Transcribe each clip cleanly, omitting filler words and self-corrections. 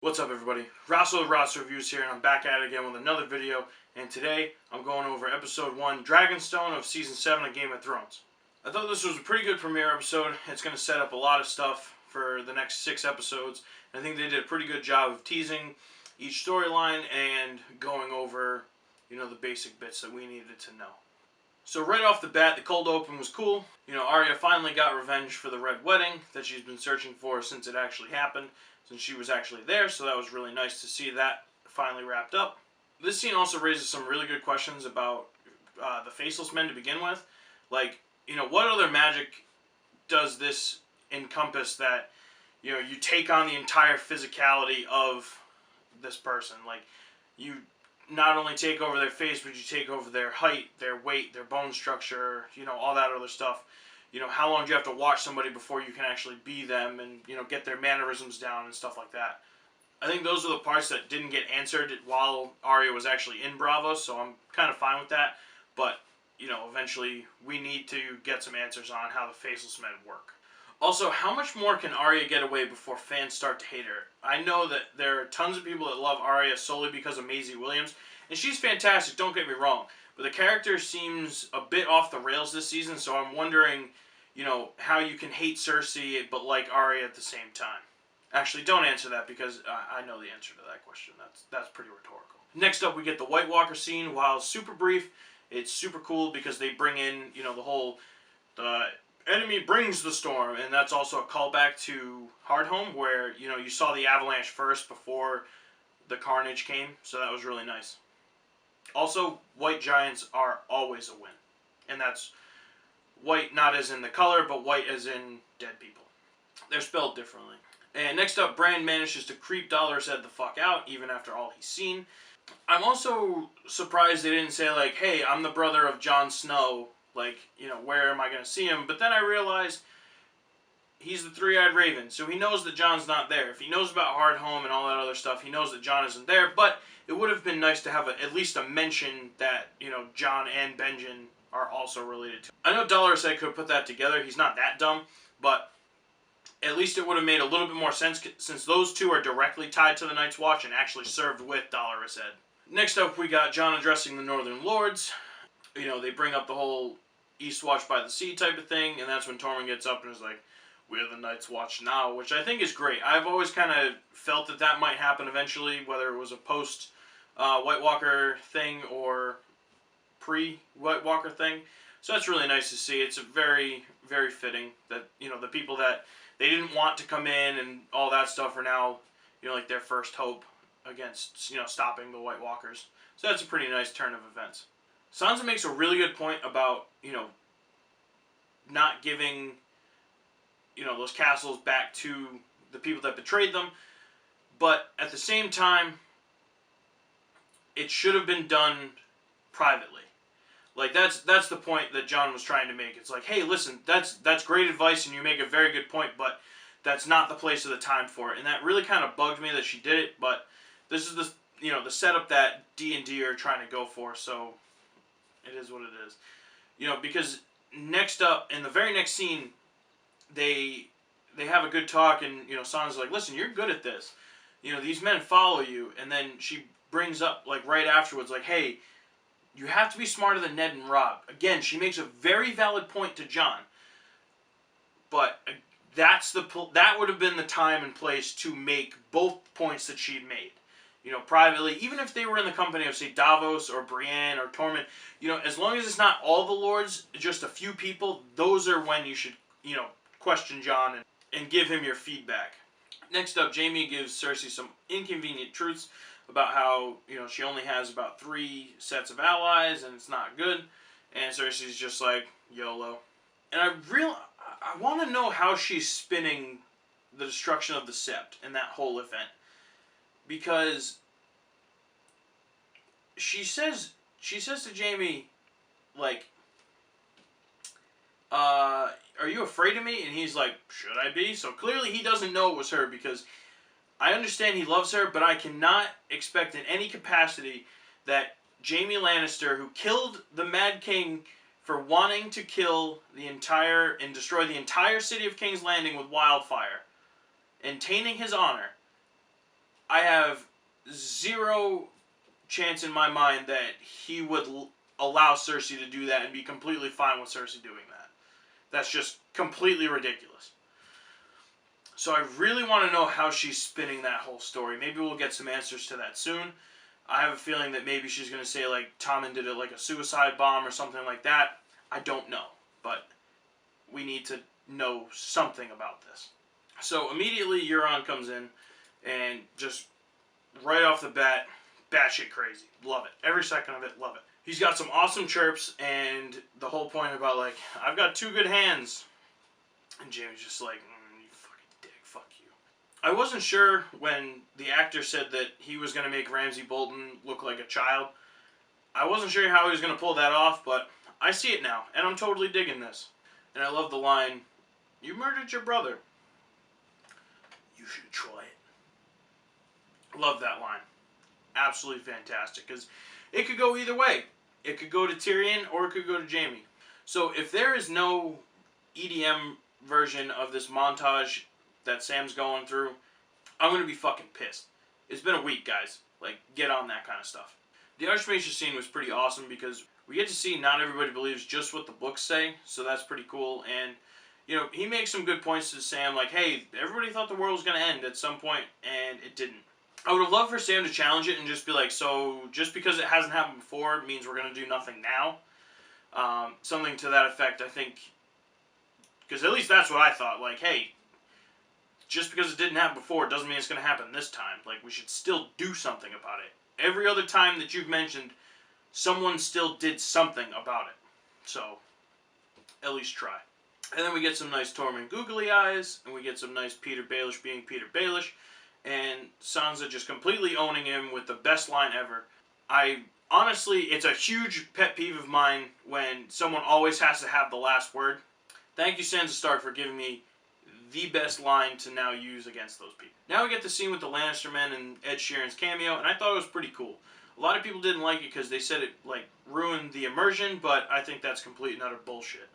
What's up, everybody? Russell of Ross Reviews here, and I'm back at it again with another video. And today, I'm going over Episode 1, Dragonstone of Season 7 of Game of Thrones. I thought this was a pretty good premiere episode. It's going to set up a lot of stuff for the next 6 episodes. I think they did a pretty good job of teasing each storyline and going over, the basic bits that we needed to know. So right off the bat, the cold open was cool. Arya finally got revenge for the Red Wedding that she's been searching for since it actually happened. Since she was actually there, so that was really nice to see that finally wrapped up. This scene also raises some really good questions about the Faceless Men to begin with. Like, what other magic does this encompass that, you take on the entire physicality of this person? Like, you not only take over their face, but you take over their height, their weight, their bone structure, all that other stuff. How long do you have to watch somebody before you can actually be them and, get their mannerisms down and stuff like that. I think those are the parts that didn't get answered while Arya was actually in Bravo, so I'm kind of fine with that. But, eventually we need to get some answers on how the Faceless Men work. Also, how much more can Arya get away before fans start to hate her? I know that there are tons of people that love Arya solely because of Maisie Williams, and she's fantastic, don't get me wrong. But the character seems a bit off the rails this season, so I'm wondering, how you can hate Cersei but like Arya at the same time. Actually, don't answer that because I know the answer to that question. That's pretty rhetorical. Next up, we get the White Walker scene. While super brief, it's super cool because they bring in, the whole, the enemy brings the storm, and that's also a callback to Hardhome where, you saw the avalanche first before the carnage came, so that was really nice. Also, white giants are always a win, and that's white not as in the color, but white as in dead people. They're spelled differently. And next up, Bran manages to creep Dolorous Edd the fuck out, even after all he's seen. I'm also surprised they didn't say, like, hey, I'm the brother of Jon Snow, like, where am I going to see him? But then I realized he's the three-eyed raven, so he knows that Jon's not there. If he knows about Hardhome and all that other stuff, he knows that Jon isn't there, but it would have been nice to have at least a mention that, Jon and Benjen are also related to. I know Dolorous Edd could put that together. He's not that dumb, but at least it would have made a little bit more sense since those two are directly tied to the Night's Watch and actually served with Dolorous Edd. Next up, we got Jon addressing the Northern Lords. They bring up the whole East Watch by the Sea type of thing, and that's when Tormund gets up and is like, we're the Night's Watch now, which I think is great. I've always kind of felt that that might happen eventually, whether it was a post-White Walker thing or pre-White Walker thing. So that's really nice to see. It's a very, very fitting that, the people that they didn't want to come in and all that stuff are now, like their first hope against, stopping the White Walkers. So that's a pretty nice turn of events. Sansa makes a really good point about, not giving, those castles back to the people that betrayed them. But at the same time, it should have been done privately. Like, that's the point that Jon was trying to make. It's like, hey, listen, that's great advice and you make a very good point, but that's not the place or the time for it. And that really kind of bugged me that she did it, but this is the, the setup that D&D are trying to go for, so it is what it is. Because next up, in the very next scene, they have a good talk and, Sansa's like, listen, you're good at this. These men follow you. And then she brings up, like, right afterwards, like, hey, you have to be smarter than Ned and Robb. Again, she makes a very valid point to Jon. But that would have been the time and place to make both points that she'd made. Privately, even if they were in the company of, say, Davos or Brienne or Tormund, as long as it's not all the lords, just a few people, those are when you should, question Jon and give him your feedback. Next up, Jaime gives Cersei some inconvenient truths about how, she only has about 3 sets of allies and it's not good. And Cersei's just like, YOLO. And I want to know how she's spinning the destruction of the Sept and that whole event. Because she says to Jaime, like, are you afraid of me? And he's like, should I be? So clearly he doesn't know it was her, because I understand he loves her, but I cannot expect in any capacity that Jaime Lannister, who killed the Mad King for wanting to kill the entire and destroy the entire city of King's Landing with wildfire and tainting his honor, I have zero chance in my mind that he would allow Cersei to do that and be completely fine with Cersei doing that. That's just completely ridiculous. So I really want to know how she's spinning that whole story. Maybe we'll get some answers to that soon. I have a feeling that maybe she's going to say, like, Tommen did it like a suicide bomb or something like that. I don't know. But we need to know something about this. So immediately Euron comes in and just right off the bat, batshit crazy. Love it. Every second of it, love it. He's got some awesome chirps and the whole point about, like, I've got 2 good hands. And Jaime's just like, you fucking dick, fuck you. I wasn't sure when the actor said that he was going to make Ramsay Bolton look like a child. I wasn't sure how he was going to pull that off, but I see it now, and I'm totally digging this. And I love the line, "You murdered your brother. You should try it." Love that line. Absolutely fantastic, because it could go either way. It could go to Tyrion, or it could go to Jaime. So if there is no EDM version of this montage that Sam's going through, I'm going to be fucking pissed. It's been a week, guys. Like, get on that kind of stuff. The Archmage scene was pretty awesome because we get to see not everybody believes just what the books say, so that's pretty cool. And, you know, he makes some good points to Sam, like, hey, everybody thought the world was going to end at some point, and it didn't. I would have loved for Sam to challenge it and just be like, so just because it hasn't happened before means we're going to do nothing now? Something to that effect, I think, because at least that's what I thought. Like, hey, just because it didn't happen before doesn't mean it's going to happen this time. Like, we should still do something about it. Every other time that you've mentioned, someone still did something about it. So, at least try. And then we get some nice Tormund googly eyes, and we get some nice Peter Baelish being Peter Baelish, and Sansa just completely owning him with the best line ever. Honestly, it's a huge pet peeve of mine when someone always has to have the last word. Thank you, Sansa Stark, for giving me the best line to now use against those people. Now we get the scene with the Lannister men and Ed Sheeran's cameo, and I thought it was pretty cool. A lot of people didn't like it because they said it, like, ruined the immersion, but I think that's complete and utter bullshit.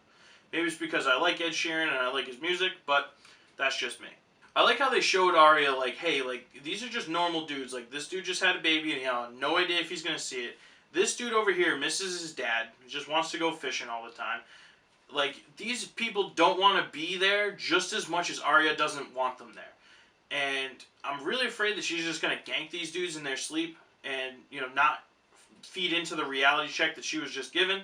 Maybe it's because I like Ed Sheeran and I like his music, but that's just me. I like how they showed Arya, like, hey, like, these are just normal dudes. Like, this dude just had a baby and he had no idea if he's going to see it. This dude over here misses his dad, just wants to go fishing all the time. Like, these people don't want to be there just as much as Arya doesn't want them there. And I'm really afraid that she's just going to gank these dudes in their sleep and, you know, not feed into the reality check that she was just given.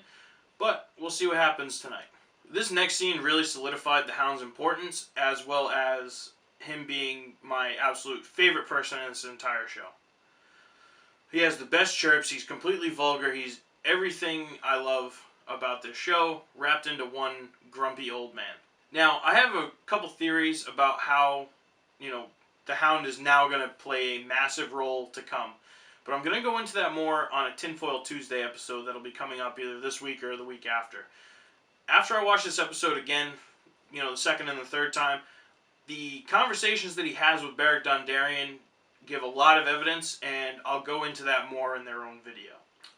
But we'll see what happens tonight. This next scene really solidified the Hound's importance, as well as him being my absolute favorite person in this entire show. He has the best chirps. He's completely vulgar. He's everything I love about this show wrapped into one grumpy old man. Now, I have a couple theories about how, you know, the Hound is now going to play a massive role to come. But I'm going to go into that more on a Tinfoil Tuesday episode that'll be coming up either this week or the week after. After I watch this episode again, you know, the second and the third time, the conversations that he has with Beric Dondarrion give a lot of evidence, and I'll go into that more in their own video.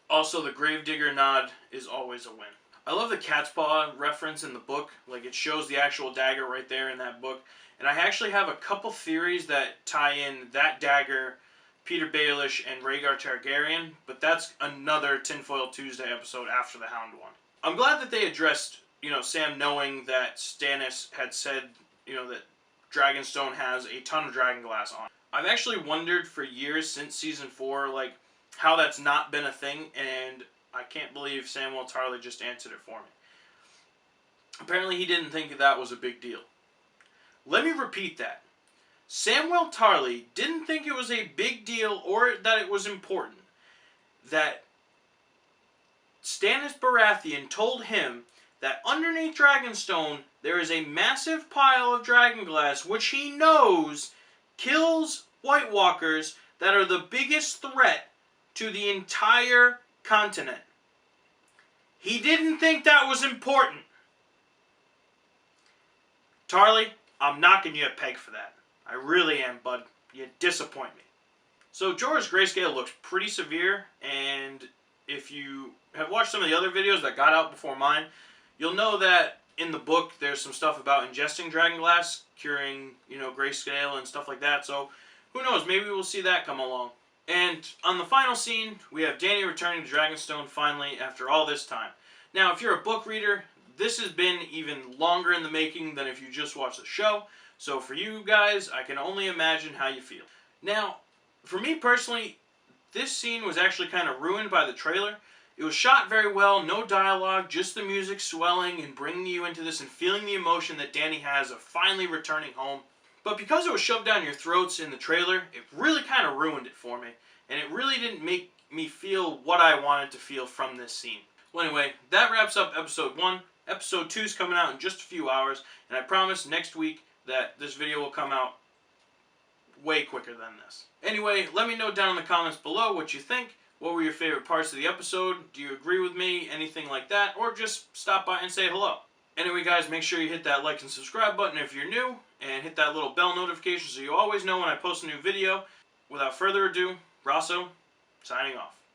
Also, the Gravedigger nod is always a win. I love the cat's paw reference in the book. Like, it shows the actual dagger right there in that book. And I actually have a couple theories that tie in that dagger, Peter Baelish, and Rhaegar Targaryen, but that's another Tinfoil Tuesday episode after the Hound one. I'm glad that they addressed, you know, Sam knowing that Stannis had said, you know, that Dragonstone has a ton of dragonglass on. I've actually wondered for years since Season 4, like, how that's not been a thing, and I can't believe Samwell Tarly just answered it for me. Apparently he didn't think that was a big deal. Let me repeat that. Samwell Tarly didn't think it was a big deal or that it was important that Stannis Baratheon told him that underneath Dragonstone there is a massive pile of dragonglass which he knows kills White Walkers that are the biggest threat to the entire continent. He didn't think that was important. Tarly, I'm knocking you a peg for that. I really am, bud. You disappoint me. So Jorah's grayscale looks pretty severe, and if you have watched some of the other videos that got out before mine, you'll know that in the book there's some stuff about ingesting dragonglass, curing, you know, grayscale and stuff like that. So who knows, maybe we'll see that come along. And on the final scene, we have Dany returning to Dragonstone finally after all this time. Now, if you're a book reader, this has been even longer in the making than if you just watch the show. So for you guys, I can only imagine how you feel. Now, for me personally, this scene was actually kind of ruined by the trailer. It was shot very well, no dialogue, just the music swelling and bringing you into this and feeling the emotion that Dany has of finally returning home. But because it was shoved down your throats in the trailer, it really kind of ruined it for me. And it really didn't make me feel what I wanted to feel from this scene. Well, anyway, that wraps up episode 1. Episode 2 is coming out in just a few hours. And I promise next week that this video will come out way quicker than this. Anyway, let me know down in the comments below what you think. What were your favorite parts of the episode? Do you agree with me? Anything like that? Or just stop by and say hello. Anyway, guys, make sure you hit that like and subscribe button if you're new. And hit that little bell notification so you always know when I post a new video. Without further ado, Rosso, signing off.